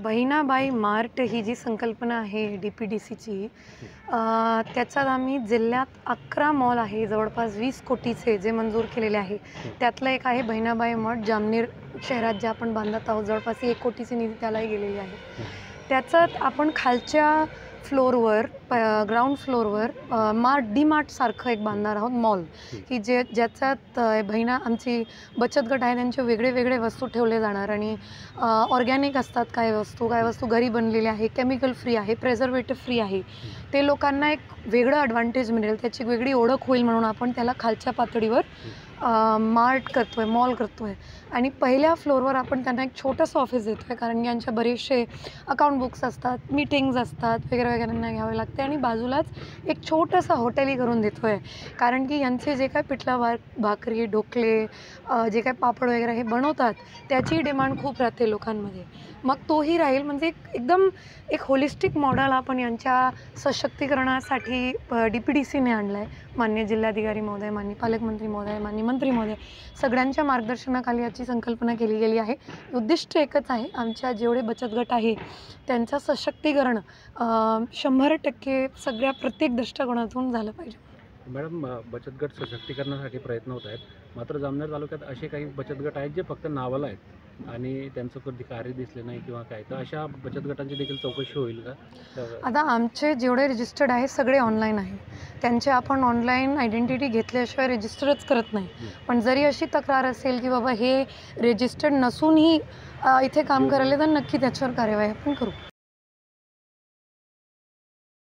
Bahinabai mart ही जी संकल्पना आहे DPDCची, त्याच्यात आम्ही जिल्ह्यात 11 मॉल आहे, जवळपास 20 कोटीचे जे मंजूर केलेले आहे. त्यातलं एक आहे बहिणाबाई मार्ट जामनेर शहरात, जे आपण बांधत आहोत. जवळपास 1 कोटीची निधी त्यालाही गेलेली आहे. त्याच्यात आपण खालच्या फ्लोअरवर, ग्राउंड फ्लोअरवर डी-मार्ट सारखं एक बांधणार आहोत मॉल, की ज्याच्यात आमची बचत गट आहे त्यांचे वेगळे वेगळे वस्तू ठेवले जाणार. आणि ऑर्गॅनिक असतात काही वस्तू घरी बनलेल्या आहे, केमिकल फ्री आहे, प्रेझर्वेटिव्ह फ्री आहे. ते लोकांना एक वेगळं ॲडव्हान्टेज मिळेल, त्याची वेगळी ओळख होईल म्हणून आपण त्याला खालच्या पातळीवर मार्ट करतो आहे, मॉल करतो आहे. आणि पहिल्या फ्लोअरवर आपण त्यांना एक छोटंसं ऑफिस देतो आहे, कारण यांचे बरेचसे अकाउंट बुक्स असतात, मीटिंग्ज असतात, वगैरे वगैरे त्यांना घ्यावे लागते. आणि बाजूलाच एक छोटंसं हॉटेलही करून देतो आहे, कारण की यांचे जे काय पिठलं भाकरी, ढोकळे, जे काय पापड वगैरे हे बनवतात, त्याची डिमांड खूप राहते लोकांमध्ये. मग तोही राहील. म्हणजे एकदम एक होलिस्टिक मॉडेल आपण यांच्या सशक्तीकरणासाठी DPDCने आणलं आहे. माननीय जिल्हाधिकारी महोदय, माननीय पालकमंत्री महोदय, माननीय मंत्री महोदय, सगळ्यांच्या मार्गदर्शनाखाली याची संकल्पना केली गेली आहे. उद्दिष्ट एकच आहे, आमच्या जेवढे बचत गट आहे त्यांचं सशक्तीकरण 100% सगळ्या प्रत्येक दृष्टिकोनातून झालं पाहिजे. मॅडम, बचत गट सशक्तीकरणासाठी प्रयत्न होत आहेत, मात्र जामनेर तालुक्यात असे काही बचत गट आहेत जे फक्त नावाला आहेत आणि त्यांचं कधी कार्य दिसले नाही किंवा काय, तर अशा बचत गटांची देखील चौकशी होईल का? आता आमचे जेवढे रजिस्टर्ड आहे सगळे ऑनलाईन आहे. त्यांचे आपण ऑनलाईन आयडेंटिटी घेतल्याशिवाय रजिस्टरच करत नाही. पण जरी अशी तक्रार असेल की बाबा हे रजिस्टर्ड नसूनही इथे काम करायला, तर नक्की त्याच्यावर कार्यवाही आपण करू.